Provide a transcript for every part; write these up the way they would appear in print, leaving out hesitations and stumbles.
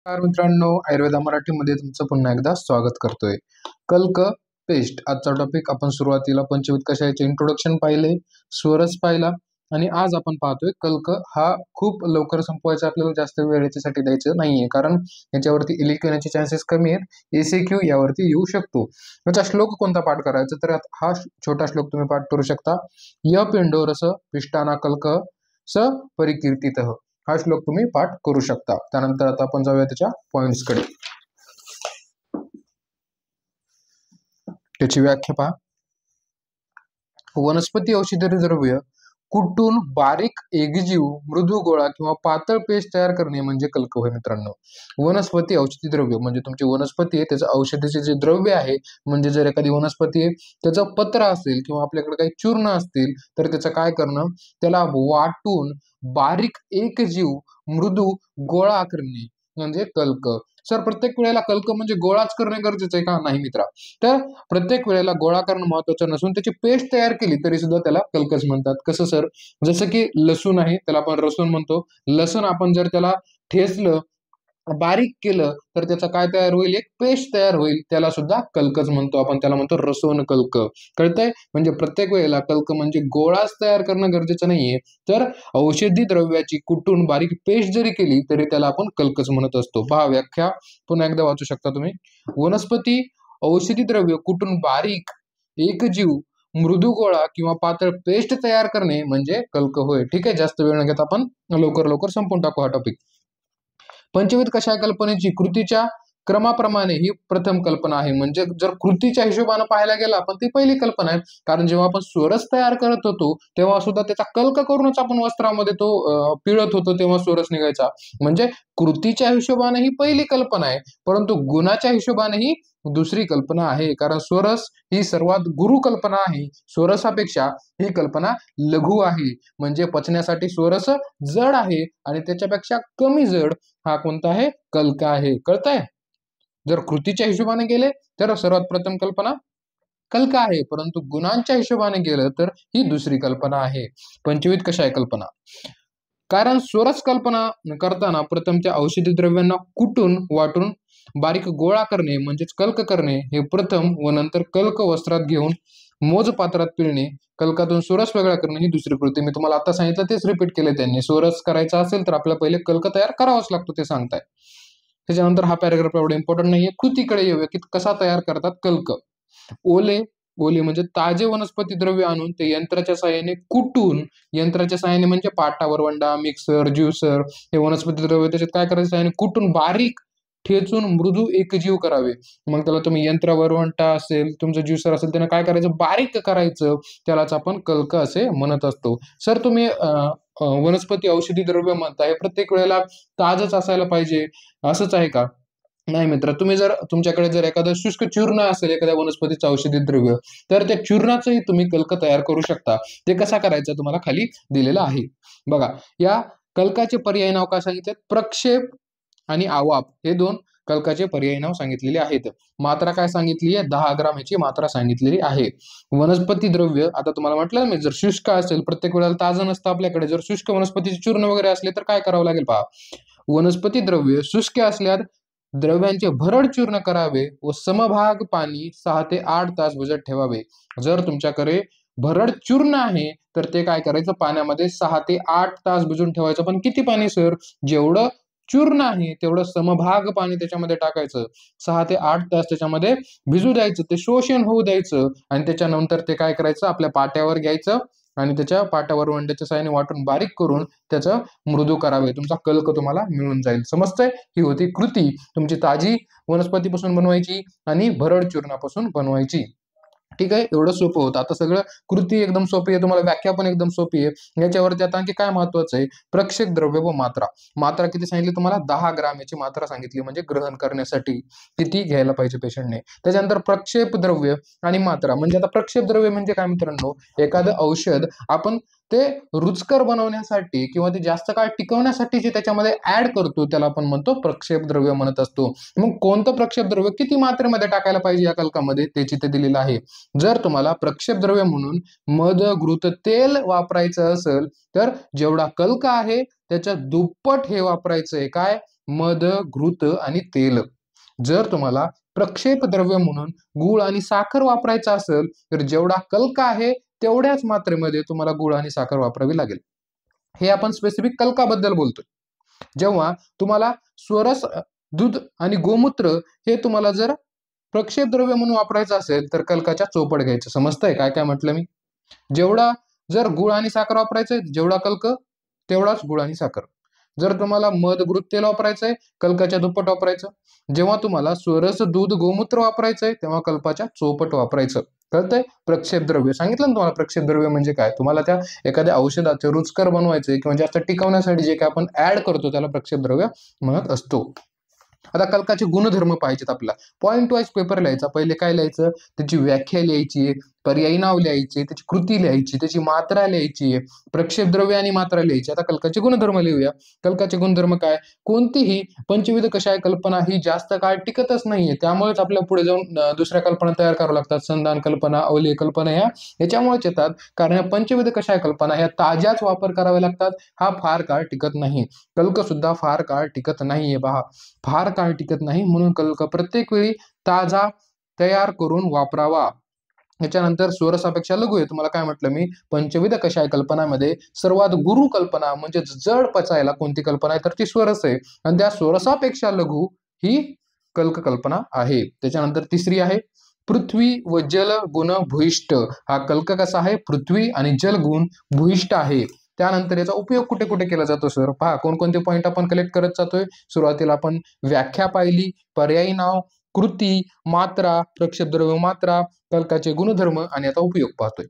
नमस्कार मित्रांनो, आयुर्वेदा मराठीमध्ये तुमचं पुन्हा एकदा स्वागत करतोय. कल्क पेस्ट आजचा टॉपिक. आपण सुरुवातीला पंचवीत कषायाचे इंट्रोडक्शन पाहिले, स्वरस पाहिला आणि आज आपण पाहतोय कल्क हा खूप लवकर संपवायचा, आपल्याला जास्त वेळ याच्यासाठी द्यायचं नाहीये, कारण याच्यावरती इलिक येण्याचे चान्सेस कमी आहेत. एसीक्यू यावरती येऊ शकतो. याचा श्लोक कोणता पाठ करायचा, तर हा छोटा श्लोक तुम्ही पाठ करू शकता. य पिंडोरस पिष्टाना कल्क स परिकीर्तितः, हा श्लोक तुम्ही पाठ करू शकता. त्यानंतर आता आपण जाऊया त्याच्या पॉइंट्स कडे. त्याची व्याख्या पहा. वनस्पती औषधी द्रव्य कुटून बारीक एकजीव मृदू गोळा किंवा पातळ पेस्ट तयार करणे म्हणजे कल्क होय मित्रांनो. वनस्पती औषधी द्रव्य म्हणजे तुमची वनस्पती आहे, त्याचं औषधीचे जे द्रव्य आहे, म्हणजे जर एखादी वनस्पती आहे त्याचं पत्र असेल किंवा आपल्याकडे काही चूर्ण असतील तर त्याचं काय करणं, त्याला वाटून बारीक एकजीव मृदू गोळा करणे म्हणजे कल्क. सर प्रत्येक वेळेला कल्क म्हणजे गोळाच करणे गरजेचं आहे का? नाही मित्रा. तर प्रत्येक वेळेला गोळा करणं महत्वाचं नसून त्याची पेस्ट तयार केली तरी सुद्धा त्याला कल्कच म्हणतात. कसं सर? जसं की लसूण आहे, त्याला आपण रसूण म्हणतो. लसूण आपण जर त्याला ठेचलं, बारीक केलं तर त्याचा काय तयार होईल, एक पेस्ट तयार होईल, त्याला सुद्धा कल्कच म्हणतो आपण, त्याला म्हणतो रसोन कल्क. कळतंय? म्हणजे प्रत्येक वेळेला कल्क म्हणजे गोळाच तयार करणं गरजेचं नाहीये, तर औषधी द्रव्याची कुटून बारीक पेस्ट जरी केली तरी त्याला आपण कल्कच म्हणत असतो. पहा व्याख्या पुन्हा एकदा वाचू शकता तुम्ही. वनस्पती औषधी द्रव्य कुटून बारीक एकजीव मृदू गोळा किंवा पातळ पेस्ट तयार करणे म्हणजे कल्क होय. ठीक आहे, जास्त वेळ न घेता आपण लवकर संपून टाकू हा टॉपिक. पंचविध कषाय कल्पनेची कृतीच्या क्रमाप्रमाणे ही प्रथम कल्पना आहे. म्हणजे जर कृतीच्या हिशोबाने पाहायला गेला आपण, ती पहिली कल्पना आहे. कारण जेव्हा आपण स्वरस तयार करत होतो तेव्हा सुद्धा त्याचा कल्क करूनच आपण वस्त्रामध्ये तो पिळत होतो, तेव्हा स्वरस निघायचा. म्हणजे कृतीच्या हिशोबाने ही पहिली कल्पना आहे, परंतु गुणाच्या हिशोबाने ही दुसरी कल्पना आहे. कारण स्वरस ही सर्वात गुरु कल्पना आहे. स्वरसापेक्षा ही कल्पना लघु आहे. म्हणजे पचण्यासाठी स्वरस जड आहे आणि त्याच्यापेक्षा कमी जड हा कोणता आहे? कल्क आहे. कळतंय? जर कृतीच्या हिशोबाने गेले तर सर्वात प्रथम कल्पना कल्क आहे, परंतु गुणांच्या हिशोबाने गेलं तर ही दुसरी कल्पना आहे. पंचविध कषाय कल्पना. कारण स्वरस कल्पना करताना प्रथम त्या औषधी द्रव्यांना कुटून वाटून बारीक गोळा करणे म्हणजेच कल्क करणे हे प्रथम व नंतर कल्क वस्त्रात घेऊन मोज पात्रात पिळणे, कल्कातून स्वरस वेगळा करणे ही दुसरी कृती. मी तुम्हाला आता सांगितलं तेच रिपीट केले त्यांनी. स्वरस करायचा असेल तर आपल्याला पहिले कल्क तयार करावाच लागतो, ते सांगताय. त्याच्यानंतर हा पॅराग्राफ एवढा इम्पॉर्टंट नाहीये. कृतीकडे येऊया की कसा तयार करतात कल्क. ओले ओले म्हणजे ताजे वनस्पती द्रव्य आणून ते यंत्राच्या साहाय्याने कुटून, यंत्राच्या साहाय्याने म्हणजे पाटा, वरवंडा, मिक्सर, ज्युसर, हे वनस्पती द्रव्य त्याच्यात काय करायचं आहे, कुटून बारीक ठेचून मृदू एकजीव करावे. मग त्याला तुम्ही यंत्र, वरवंटा असेल, तुमचं ज्युसर असेल, त्यानं काय करायचं, बारीक करायचं, त्यालाच आपण कल्क असे म्हणत असतो. सर तुम्ही वनस्पती औषधी द्रव्य म्हणताय, प्रत्येक वेळेला ताजच असायला पाहिजे असंच आहे का? नाही मित्र. तुम्ही जर तुमच्याकडे जर एखादं शुष्क चूर्ण असेल एखाद्या वनस्पतीचं औषधी द्रव्य, तर त्या चूर्णाचंही तुम्ही कल्क तयार करू शकता. ते कसा करायचं तुम्हाला खाली दिलेलं आहे बघा. या कल्काचे पर्याय नाव काय सांगितले? प्रक्षेप आणि आवाप हे दोन कल्काचे पर्याय नाव सांगितलेले आहेत. मात्रा काय सांगितली आहे? 10 ग्राम याची मात्रा सांगितलेली आहे. वनस्पती द्रव्य आता तुम्हाला म्हटलं मी, जर शुष्क असेल, प्रत्येक वेळेला ताजं नसतं आपल्याकडे, जर शुष्क वनस्पतीचे चूर्ण वगैरे असले तर काय करावं लागेल पहा. वनस्पती द्रव्य शुष्क असल्यास द्रव्यांचे भरड चूर्ण करावे व समभाग पाणी 6 ते 8 तास भिजत ठेवावे. जर तुमच्याकडे भरड चूर्ण आहे तर ते काय करायचं, पाण्यामध्ये 6 ते 8 तास भिजून ठेवायचं. पण किती पाणी सर? जेवढं चूर्ण आहे तेवढं समभाग पाणी त्याच्यामध्ये टाकायचं, 6 ते 8 तास त्याच्यामध्ये भिजू द्यायचं, ते शोषण होऊ द्यायचं आणि त्याच्यानंतर ते काय करायचं, आपल्या पाट्यावर घ्यायचं आणि त्याच्या पाट्यावर वंड्याच्या साहाय्याने वाटून बारीक करून त्याचं मृदू करावे. तुमचा कल्क तुम्हाला मिळून जाईल. समजतंय? ही होती कृती. तुमची ताजी वनस्पतीपासून बनवायची आणि भरड चूर्णापासून बनवायची. ठीक आहे, एवढं सोपं होतं. आता सगळं कृती एकदम सोपी आहे, तुम्हाला व्याख्या पण एकदम सोपी आहे. याच्यावरती आता आणखी काय महत्वाचं आहे, प्रक्षेप द्रव्य व मात्रा. मात्रा किती सांगितली तुम्हाला? 10 ग्राम याची मात्रा सांगितली, म्हणजे ग्रहण करण्यासाठी किती घ्यायला पाहिजे पेशंटने. त्याच्यानंतर प्रक्षेप द्रव्य आणि मात्रा. म्हणजे आता प्रक्षेप द्रव्य म्हणजे काय मित्रांनो, एखादं औषध आपण ते रुचकर बनवण्यासाठी किंवा ते जास्त काळ टिकवण्यासाठी जे त्याच्यामध्ये ऍड करतो त्याला आपण म्हणतो प्रक्षेप द्रव्य म्हणत असतो. मग कोणतं प्रक्षेप द्रव्य किती मात्रेमध्ये टाकायला पाहिजे या कल्कामध्ये त्याची ते दिलेलं आहे. जर तुम्हाला प्रक्षेप द्रव्य म्हणून मध, घृत, तेल वापरायचं असेल तर जेवढा कल्क आहे त्याच्या दुप्पट हे वापरायचंय. काय? मध, घृत आणि तेल. जर तुम्हाला प्रक्षेप द्रव्य म्हणून गुळ आणि साखर वापरायचं असेल तर जेवढा कल्क आहे तेवढ्याच मात्रेमध्ये तुम्हाला गुळ आणि साखर वापरावी लागेल. हे आपण स्पेसिफिक कल्काबद्दल बोलतोय. जेव्हा तुम्हाला स्वरस दूध आणि गोमूत्र हे तुम्हाला जर प्रक्षेप द्रव्य म्हणून वापरायचं असेल तर कल्काच्या चौपट घ्यायचं. समजतंय काय काय म्हटलं मी? जेवढा जर गुळ आणि साखर वापरायचंय, जेवढा कल्क तेवढाच गुळ आणि साखर. जर तुम्हाला मध, घृत, तेल वापरायचंय, कल्काच्या दुप्पट वापरायचं. जेव्हा तुम्हाला स्वरस दूध गोमूत्र वापरायचंय तेव्हा कल्पाच्या चौपट वापरायचं. कळतंय? प्रक्षेप द्रव्य सांगितलं ना तुम्हाला. प्रक्षेप द्रव्य म्हणजे काय? तुम्हाला त्या एखाद्या औषधाचे रुचकर बनवायचे किंवा जास्त टिकवण्यासाठी जे काय आपण ऍड करतो त्याला प्रक्षेप द्रव्य म्हणत असतो. आता कल्काचे गुणधर्म पाहिजेत आपल्याला. पॉइंट वाईज पेपर लिहायचा. पहिले काय लिहायचं? त्याची व्याख्या लिहायची, पर्यायी नाव लिहायचे, त्याची कृती लिहायची, त्याची मात्रा लिहायची, प्रक्षेप द्रव्य आणि मात्रा लिहायची. आता कल्काचे गुणधर्म लिहूया. कल्काचे गुणधर्म काय? कोणतीही पंचविध कषाय कल्पना ही जास्त काळ टिकतच नाहीये. त्यामुळेच आपल्याला पुढे जाऊन दुसऱ्या कल्पना तयार कराव्या लागतात. संधान कल्पना, अवलेय कल्पना याच्यामुळेच येतात. कारण या पंचविध कषाय कल्पना ह्या ताज्याच वापर कराव्या लागतात. हा फार काळ टिकत नाही. कल्क सुद्धा फार काळ टिकत नाहीये पहा. फार काळ टिकत नाही म्हणून कल्क प्रत्येक वेळी ताजा तयार करून वापरावा. याच्यानंतर स्वरसापेक्षा लघु आहे. तुम्हाला काय म्हटलं मी? पंचविध कषाय कल्पनामध्ये सर्वात गुरु कल्पना म्हणजे जड पचायला कोणती कल्पना आहे तर ती स्वरस आहे. आणि त्या स्वरसापेक्षा लघु ही कल्क कल्पना आहे. त्याच्यानंतर तिसरी आहे पृथ्वी व जल गुण भूयिष्ठ. हा कल्क कसा आहे? पृथ्वी आणि जल गुण भूयिष्ठ आहे. त्यानंतर याचा उपयोग कुठे कुठे केला जातो सर? पहा कोणकोणते पॉईंट आपण कलेक्ट करत जातोय. सुरुवातीला आपण व्याख्या पाहिली, पर्यायी नाव, कृती, मात्रा, प्रक्षेप द्रव्य मात्रा, कल्काचे गुणधर्म आणि आता उपयोग पाहतोय.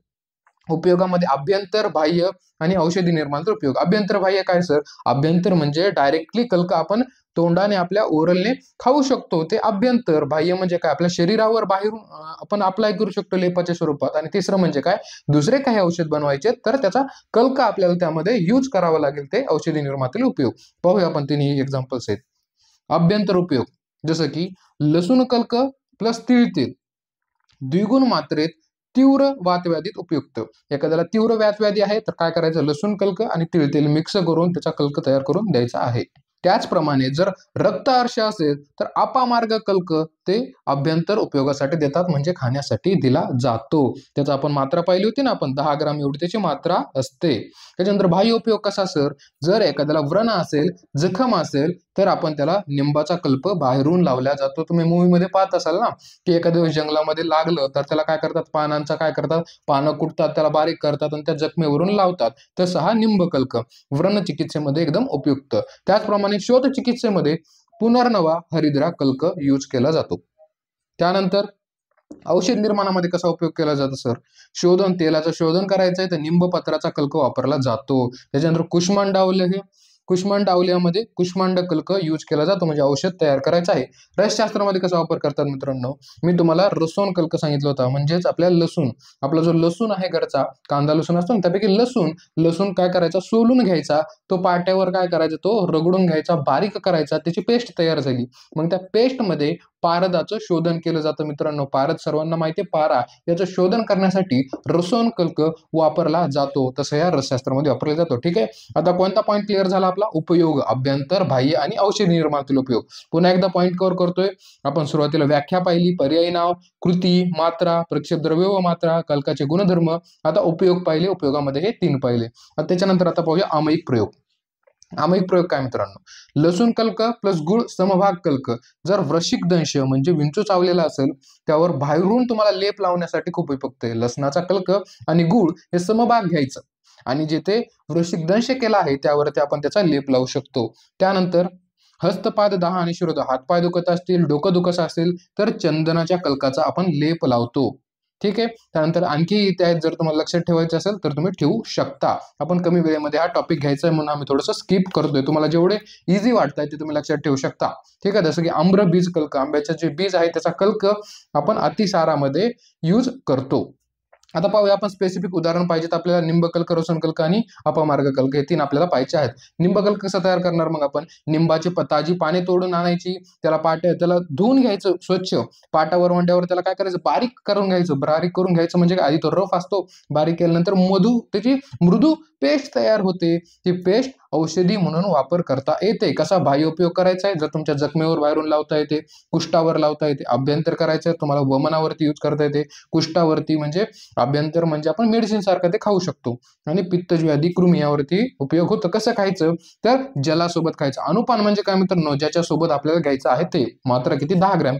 उपयोगामध्ये अभ्यंतर, बाह्य आणि औषधी निर्माणाचा उपयोग. अभ्यंतर बाह्य काय सर? अभ्यंतर म्हणजे डायरेक्टली कल्क आपण तोंडाने आपल्या ओरलने खाऊ शकतो, ते अभ्यंतर. बाह्य म्हणजे काय? आपल्या शरीरावर बाहेरून आपण अप्लाय करू शकतो लेपाच्या स्वरूपात. आणि तिसरं म्हणजे काय? दुसरे काही औषध बनवायचे तर त्याचा कल्क आपल्याला त्यामध्ये यूज करावा लागेल, ते औषधी निर्मातील उपयोग. पाहूया आपण तिन्ही एक्झाम्पल्स आहेत. अभ्यंतर उपयोग जसं की लसूण कल्क प्लस तीळ तेल द्विगुण मात्रेत तीव्र वातव्याधीत उपयुक्त. एखाद्याला तीव्र वातव्याधी आहे तर काय करायचं? लसूण कल्क आणि तीळ तेल मिक्स करून त्याचा कल्क तयार करून द्यायचा आहे. त्याचप्रमाणे जर रक्त अर्श असेल तर अपामार्ग कल्क ते अभ्यंतर उपयोगासाठी देतात, म्हणजे खाण्यासाठी दिला जातो. त्याचा आपण मात्रा पाहिली होती ना आपण, 10 ग्राम एवढी त्याची मात्रा असते. त्याच्यानंतर बाह्य उपयोग कसा सर? जर एखाद्याला व्रण असेल, जखम असेल तर आपण त्याला लिंबाचा कल्प बाहेरून लावला जातो. तुम्ही मूवीमध्ये पाहत असाल ना की एखाद्या जंगलामध्ये लागलं तर त्याला काय करतात? पानांचा काय करतात? पानं कुटतात, त्याला बारीक करतात आणि त्या जखमेवरून लावतात. तसा हा निंबकल्क व्रण चिकित्सेमध्ये एकदम उपयुक्त. त्याचप्रमाणे शोध चिकित्सेमध्ये पुनर्नवा हरिद्रा कल्क यूज केला जातो. त्यानंतर औषध निर्माणामध्ये कसा उपयोग केला जातो सर? शोधन, तेलाचं शोधन करायचंय तर निंबपत्राचा कल्क वापरला जातो. त्याच्यानंतर कुष्मांडावल्य, हे कुष्मांडावल्यामध्ये कुष्मांड कल्क यूज केला जातो, म्हणजे औषध तयार करायचं आहे. रसशास्त्रामध्ये कसा वापर करतात मित्रांनो? मी तुम्हाला रसोन कल्क सांगितलं होता, म्हणजेच आपल्या लसूण, आपला जो लसूण आहे घरचा, कांदा लसूण असतो ना त्यापैकी लसूण काय करायचा? सोलून घ्यायचा, तो पाट्यावर काय करायचा? तो रगडून घ्यायचा, बारीक करायचा, त्याची पेस्ट तयार झाली. मग त्या पेस्टमध्ये पारदाचं शोधन केलं जातं मित्रांनो. पारद सर्वांना माहिती आहे, पारा, याचं शोधन करण्यासाठी रसोन कल्क वापरला जातो. तसं या रसशास्त्रामध्ये वापरला जातो. ठीक आहे. आता कोणता पॉईंट क्लिअर झाला आपला? उपयोग, अभ्यंतर, बाह्य आणि औषधी निर्माणातील उपयोग. पुन्हा एकदा पॉईंट कव्हर करतोय आपण. सुरुवातीला व्याख्या पाहिली, पर्यायी नाव, कृती, मात्रा, प्रक्षेप द्रव्य व मात्रा, कल्काचे गुणधर्म. आता उपयोग पाहिले, उपयोगामध्ये हे 3 पाहिले. त्याच्यानंतर आता पाहूया आमयिक प्रयोग. आमयिक प्रयोग काय मित्रांनो? लसूण कल्क प्लस गुळ समभाग कल्क. जर वृश्चिक दंश म्हणजे विंचू चावलेला असेल त्यावर बाहेरून तुम्हाला लेप लावण्यासाठी खूप उपयुक्त आहे. लसणाचा कल्क आणि गुळ हे समभाग घ्यायचं आणि जिथे वृश्चिक दंश केला आहे त्यावरती आपण त्याचा लेप लावू शकतो. त्यानंतर हस्तपाद दाह आणि शिरोधार, हातपाय दुखत असतील, डोकं दुखत असेल तर चंदनाच्या कल्काचा आपण लेप लावतो. ठीक आहे. त्यानंतर आणखी इथे आहेत, जर तुम्हाला लक्षात ठेवायचं असेल तर तुम्ही ठेवू शकता. आपण कमी वेळेमध्ये हा टॉपिक घ्यायचा आहे म्हणून आम्ही थोडंसं स्किप करतोय. तुम्हाला जेवढे इझी वाटतंय ते तुम्ही लक्षात ठेवू शकता. ठीक आहे. जसं की आम्र बीज कल्क, आंब्याचे जे बीज आहे त्याचा कल्क आपण अतिसारामध्ये यूज करतो. आता पाहूया आपण स्पेसिफिक उदाहरण पाहिजेत आपल्याला. निंबकल्क, रसोन कल्क आणि अपमार्ग कल्क हे 3 आपल्याला पाहिजे आहेत. निंबकल्क कसं तयार करणार? मग आपण निंबाची ताजी पाने तोडून आणायची, त्याला धुवून घ्यायचं स्वच्छ, पाटावर वंड्यावर त्याला काय करायचं? बारीक करून घ्यायचं. बारीक करून घ्यायचं म्हणजे आधी तो रफ असतो, बारीक केल्यानंतर त्याची मृदू पेस्ट तयार होते. ती पेस्ट औषधी म्हणून वापर करता येते. कसा बाह्य उपयोग करायचा आहे, जर तुमच्या जखमेवर बाहेरून लावता येते, कुष्ठावर लावता येते. अभ्यंतर करायचं तुम्हाला वमनावरती यूज करता येते. कुष्ठावरती म्हणजे अभ्यंतर म्हणजे आपण मेडिसिन सारखं ते खाऊ शकतो. आणि पित्तज्वादी कृमी यावरती उपयोग होतो. कसं खायचं तर जलासोबत खायचं. अनुपान म्हणजे काय मित्रांनो, ज्याच्या सोबत आपल्याला घ्यायचं आहे ते. मात्रा किती 10 ग्रॅम.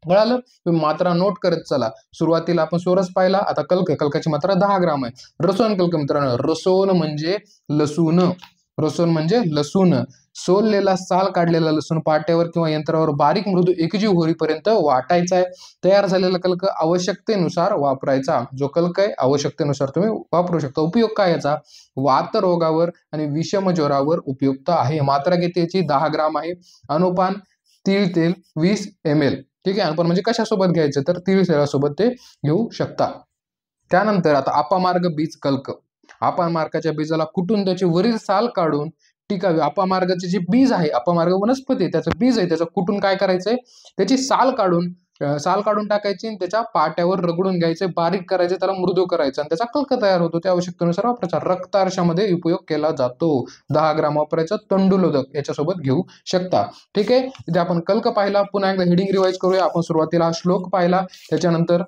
कळालं. मात्रा नोट करत चला. सुरुवातीला आपण सोरस पाहिला, आता कल्काची मात्रा 10 ग्राम आहे. रसोन कल्क मित्रांनो, रसोन म्हणजे लसूण. रसोन म्हणजे लसूण. सोललेला साल काढलेला लसूण पाट्यावर किंवा यंत्रावर बारीक मृदू एकजीव होईपर्यंत वाटायचा आहे. तयार झालेला कल्क आवश्यकतेनुसार वापरायचा. जो कल्क आहे आवश्यकतेनुसार तुम्ही वापरू शकता. उपयोग काय याचा? वात रोगावर आणि विषम ज्वरावर उपयुक्त आहे. मात्रा किती याची? 10 ग्राम आहे. अनुपान तीळ तेल 20 ml. ठीक आहे. अनुपान म्हणजे कशासोबत घ्यायचं तर तीळ तेलासोबत ते घेऊ शकता. त्यानंतर आता अपामार्ग बीज कल्क. अपामार्गाच्या बीजाला कुटून त्याची वरील साल काढून टिकावी. अपामार्गाचे जे बीज आहे, अपामार्ग वनस्पती आहे, त्याचं बीज आहे, त्याचं कुटून काय करायचंय, त्याची साल काढून टाकायची आणि त्याच्या पाट्यावर रगडून घ्यायचे, बारीक करायचे, त्याला मृदू करायचं आणि त्याचा कल्क तयार होतो. त्या आवश्यकतेनुसार वापरायचा. रक्तार्शामध्ये उपयोग केला जातो. 10 ग्राम वापरायचा. तंडुलोदक याच्यासोबत घेऊ शकता. ठीक आहे. इथे आपण कल्क पाहिला. पुन्हा एकदा हेडिंग रिवाइज करूया. आपण सुरुवातीला श्लोक पाहिला, त्याच्यानंतर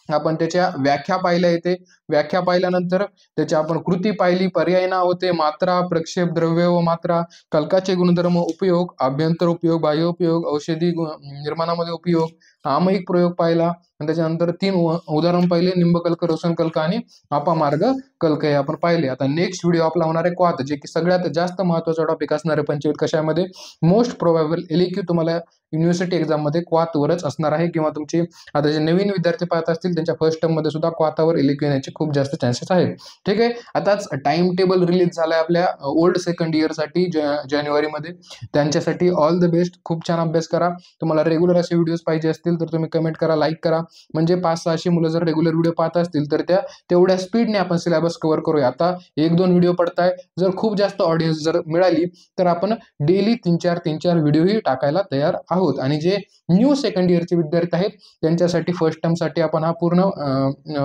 आपण त्याच्या व्याख्या पाहिल्या येते. व्याख्या पाहिल्यानंतर त्याची आपण कृती पाहिली, पर्याय नाव होते, मात्रा, प्रक्षेप, द्रव्य व मात्रा, कल्काचे गुणधर्म, उपयोग, अभ्यंतर उपयोग, बाह्य उपयोग, औषधी निर्माणामध्ये उपयोग, आमयिक प्रयोग पाहिला आणि त्याच्यानंतर 3 उदाहरण पाहिले, निंबकल्क, रसन कल्क आणि अपामार्ग कल्क हे आपण पाहिले. आता नेक्स्ट व्हिडिओ आपला होणार आहे क्वाथ, जे की सगळ्यात जास्त महत्त्वाचा टॉपिक असणार आहे पंचवीत कशामध्ये. मोस्ट प्रोबॅबल एलक्यू तुम्हाला युनिव्हर्सिटी एक्झाम मध्ये क्वाथवरच असणार आहे, किंवा तुमचे आता जे नवीन विद्यार्थी पाहत असतील त्यांच्या फर्स्ट टर्म मध्ये सुद्धा क्वाथावर एलक्यू येण्याचे खूप जास्त चान्सेस आहेत. ठीक आहे. आताच टाइम टेबल रिलीज झालाय आपल्या ओल्ड सेकंड इयर साठी जानेवारीमध्ये. त्यांच्यासाठी ऑल द बेस्ट. खूप छान अभ्यास करा. तुम्हाला रेग्युलर असे व्हिडिओज पाहिजे असतील तर तुम्ही कमेंट करा, लाईक करा. म्हणजे 500-600 मुलं जर रेग्युलर व्हिडिओ पाहत असतील तर तेवढ्या स्पीडने आपण सिलेबस कव्हर करूया. आता 1-2 व्हिडिओ पडताय. जर खूप जास्त ऑडियन्स जर मिळाली तर आपण डेली 3-4 व्हिडिओही टाकायला तयार आहोत. आणि जे न्यू सेकंड इयरचे विद्यार्थी आहेत त्यांच्यासाठी फर्स्ट टर्म साठी आपण हा पूर्ण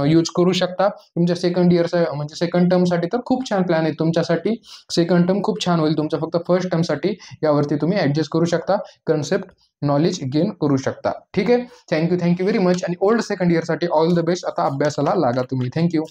यूज करू शकता. तुमच्या सेकंड इयरचा म्हणजे सेकंड टर्म साठी तर खूप छान प्लॅन आहे तुमच्यासाठी. सेकंड टर्म खूप छान होईल तुमचा. फक्त फर्स्ट टर्म साठी यावरती तुम्ही ऍडजस्ट करू शकता, कन्सेप्ट नॉलेज गेन करू शकता. ठीक आहे. Thank you very much. आणि ओल्ड सेकंड इयर साठी ऑल द बेस्ट. आता अभ्यासाला लागा तुम्ही. थँक्यू.